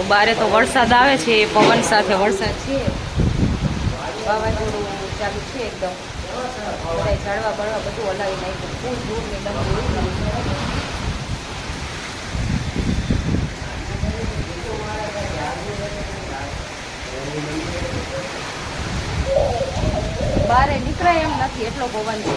બારે તો વરસાદ આવે છે, પવન સાથે વરસાદ છે, વાવાઝોડું ચાલુ છે એકદમ. બધા ઝાડવા બળવા બધું હલાવી નાખ્યું, ફૂલ ધૂળ ને ડંગી. બારે નીકળાય એમ નથી, એટલો પવન છે.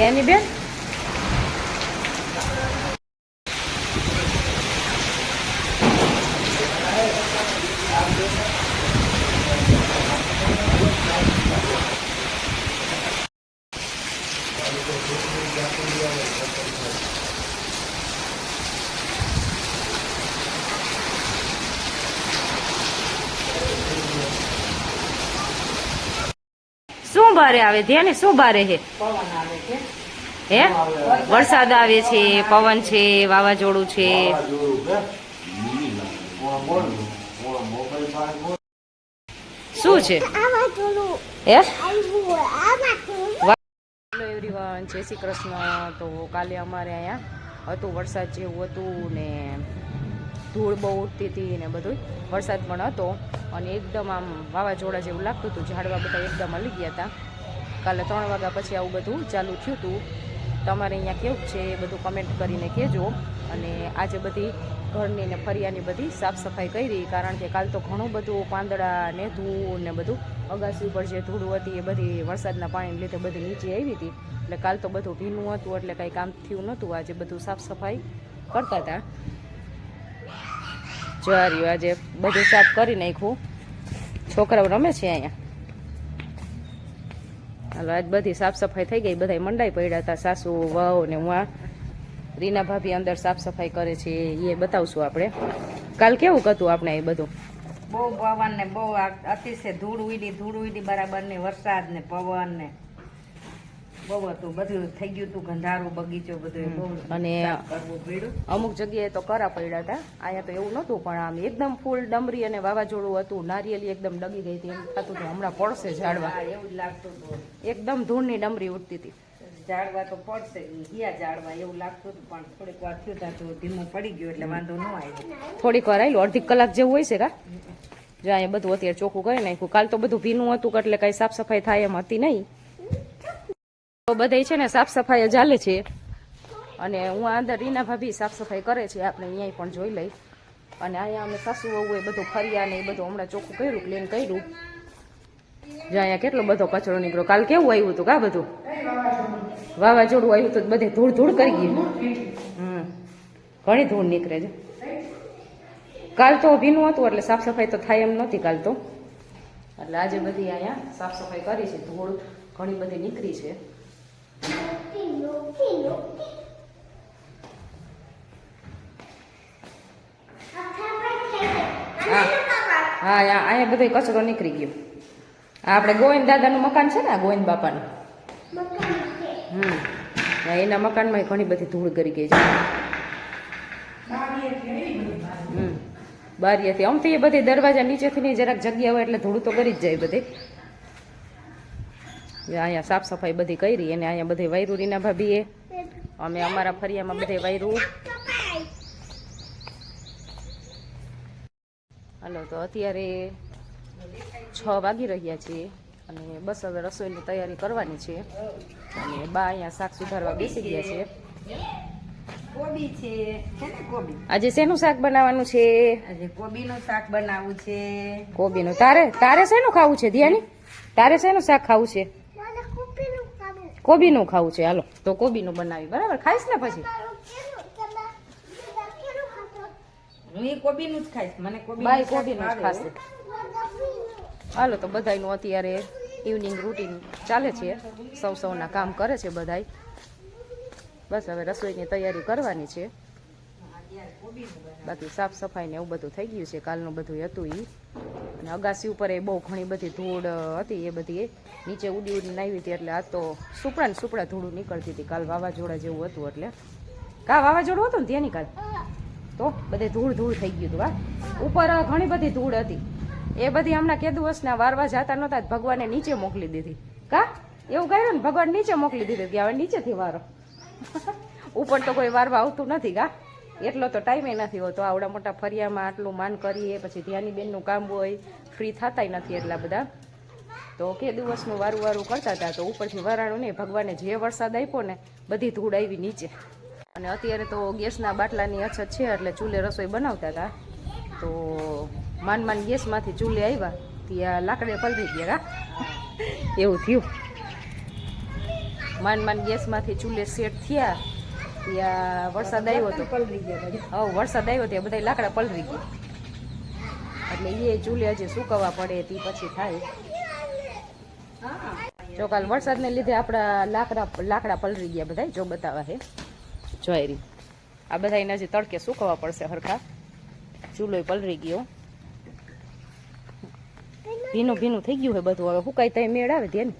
એની બેન શું બારે આવે ધ્યાને? શું બારે છે? પવન આવે છે. હે વરસાદ આવે છે, પવન છે, વાવાઝોડું છે. શું છે? હે હેલો એવરીવન, જય શ્રી કૃષ્ણ. તો કાલે અમારે અહીંયા હતું વરસાદ જેવું હતું ને ધૂળ બહુ ઉડતી હતી ને બધું, વરસાદ પણ હતો અને એકદમ આમ વાવાઝોડા જેવું લાગતું હતું. ઝાડવા બધા એકદમ હલી ગયા હતા. કાલે 3 વાગ્યા પછી આવું બધું ચાલુ થયું હતું. તમારે અહીંયા કેવું છે એ બધું કમેન્ટ કરીને કહેજો. અને આજે બધી ઘરની ને ફરિયાની બધી સાફ સફાઈ કરી, કારણ કે કાલ તો ઘણું બધું પાંદડા ને ધૂળ ને બધું અગાસી ઉપર જે ધૂળ હતી એ બધી વરસાદના પાણીને લીધે બધી નીચે આવી હતી. એટલે કાલ તો બધું ભીનું હતું એટલે કંઈ કામ થયું નહોતું. આજે બધું સાફ સફાઈ કરતા હતા. જવાર્યું આજે બધું સાફ કરી નાખ્યું. છોકરાઓ રમે છે અહીંયા. હાલો આજ બધી સાફ સફાઈ થઈ ગઈ. બધા મંડાઈ પડ્યા હતા, સાસુ વહુ ને હું. રીના ભાભી અંદર સાફ સફાઈ કરે છે, એ બતાવશું આપણે. કાલ કેવું હતું આપણે એ બધું? બહુ પવન ને બહુ અતિશય ધૂળ ઉડી બરાબર ને, વરસાદ ને પવન ને બહુ હતું. બધું થઈ ગયું હતું, ગંધારું બગીચો બધું બહુ. અને કરવું પડ્યું. અમુક જગ્યાએ તો કરા પડ્યા હતા. અહીંયા તો એવું નહોતું, પણ આમ એકદમ ફૂલ ડમરી અને વાવાઝોડું હતું. નારિયેલી એકદમ ડગી ગઈ હતી, એમ થતું હતું હમણાં પડશે ઝાડવા. એવું જ લાગતું હતું. એકદમ ધૂળની ડમરી ઉડતી હતી. ઝાડવા તો પડશે, ગયા ઝાડવા એવું લાગતું હતું, પણ થોડીક વાર થયું ત્યાં તો ધીમું પડી ગયું એટલે વાંધો ન આવ્યો. થોડીક વાર આવેલું, અડધી કલાક જેવું હોય છે કા? જો અહીંયા બધું અત્યારે ચોખ્ખું કરી નાખ્યું. કાલ તો બધું ભીનું હતું એટલે કઈ સાફ સફાઈ થાય એમ હતી નહીં. તો બધા છે ને સાફ સફાઈ ચાલે છે. અને હું અંદર રીના ભાભી સાફ સફાઈ કરે છે, આપણે અહીંયા પણ જોઈ લઈ. અને અહીંયા અમે સાસુ વહુ એ બધું ફર્યા ને એ બધું હમણાં ચોખ્ખું કર્યું, ક્લીન કર્યું. જો અહીંયા કેટલો બધો કચરો નીકળ્યો. કાલ કેવું આવ્યું હતું કા? બધું વાવાઝોડું આવ્યું હતું, બધે ધૂળ ધૂળ કરી ગયું. ઘણી ધૂળ નીકળે છે. કાલ તો ભીનું હતું એટલે સાફ સફાઈ તો થાય એમ નહોતી કાલ તો. એટલે આજે બધી અહીંયા સાફ સફાઈ કરી છે. ધૂળ ઘણી બધી નીકળી છે. હા અહીંયા બધો કચરો નીકળી ગયો. આપણે ગોવિંદ દાદાનું મકાન છે ને, ગોવિંદ બાપાનું. એના મકાનમાં ઘણી બધી ધૂળ કરી ગઈ છે. બારીએથી આમથી એ બધી દરવાજા નીચેથી ની જરાક જગ્યા હોય એટલે ધૂળ તો કરી જ જાય બધે. અહીંયા સાફ સફાઈ બધી કરી અને અહીંયા બધે વાયરું રીના ભાભીએ, અમે અમારા ફરિયામાં બધે વાયરું. હાલો તો અત્યારે 6 વાગી રહ્યા છીએ અને બસ હવે રસોઈની તૈયારી કરવાની છે. અને બા અહીંયા શાક સુધારવા બેસી ગયા છે. કોબી છે ને, કોબી. આજે શેનું શાક બનાવવાનું છે? આજે કોબીનું શાક બનાવવું છે. કોબીનું. તારે શેનું ખાવું છે ધ્યાની? તારે શેનું શાક ખાવું છે? કોબીનું ખાવું છે. હાલો તો કોબીનું બનાવી. બરાબર, ખાઈશ ને પછી? હું કોબીનું જ ખાઈશ. મને બાય કોબીનું જ ખાશે. હાલો તો બધાયનું અત્યારે ઇવનિંગ રૂટીન ચાલે છે. સૌના કામ કરે છે બધાય. બસ હવે રસોઈની તૈયારી કરવાની છે. બાકી સાફ સફાઈ ને એવું બધું થઈ ગયું છે. કાલનું બધું હતું એ અને અગાસી ઉપર એ બહુ ઘણી બધી ધૂળ હતી, એ બધી એ નીચે ઉડી ઉડીને આવી હતી. એટલે આ તો સુપડા ને સુપડા ધૂળું નીકળતી હતી. કાલ વાવાઝોડા જેવું હતું એટલે કા વાવાઝોડું હતું ને ત્યાંની કાલ તો બધે ધૂળ ધૂળ થઈ ગયું હતું. હા, ઉપર ઘણી બધી ધૂળ હતી. એ બધી હમણાં કે દિવસના વારવા જતા નહોતા, ભગવાને નીચે મોકલી દીધી. કા એવું કર્યું ને, ભગવાન નીચે મોકલી દીધી કે હવે નીચેથી વારો. ઉપર તો કોઈ વારવા આવતું નથી. કા એટલો તો ટાઈમે નથી હોતો. આવડા મોટા ફરિયામાં આટલું માન કરીએ, પછી ધ્યાની બેનનું કામ હોય, ફ્રી થતાય નથી એટલા બધા. તો કે દિવસનું વારું વારું કરતા હતા. તો ઉપરથી વરાણું નહીં, ભગવાને જે વરસાદ આપ્યો ને બધી ધૂળ આવી નીચે. અને અત્યારે તો ગેસના બાટલાની અછત છે, એટલે ચૂલે રસોઈ બનાવતા હતા. તો માન ગેસમાંથી ચૂલે આવ્યા ત્યાં લાકડે પલળી ગયા. એવું થયું. માન ગેસમાંથી ચૂલે સેટ થયા ત્યાં વરસાદ આવ્યો હતો. પલળી ગયા. હવે વરસાદ આવ્યો ત્યાં બધા લાકડા પલળી ગયા. એટલે એ ચૂલે હજી સુકવવા પડે તે પછી થાય. જો કાલ વરસાદને લીધે આપણા લાકડા પલળી ગયા બધા. જો બતાવા હે જોઈ રહી. આ બધા એને હજી તડકે સુકવવા પડશે હરખા. ચૂલો પલળી ગયો, ભીનું ભીનું થઈ ગયું હોય બધું. હવે સુકાય તો મેળ આવે ત્યાં.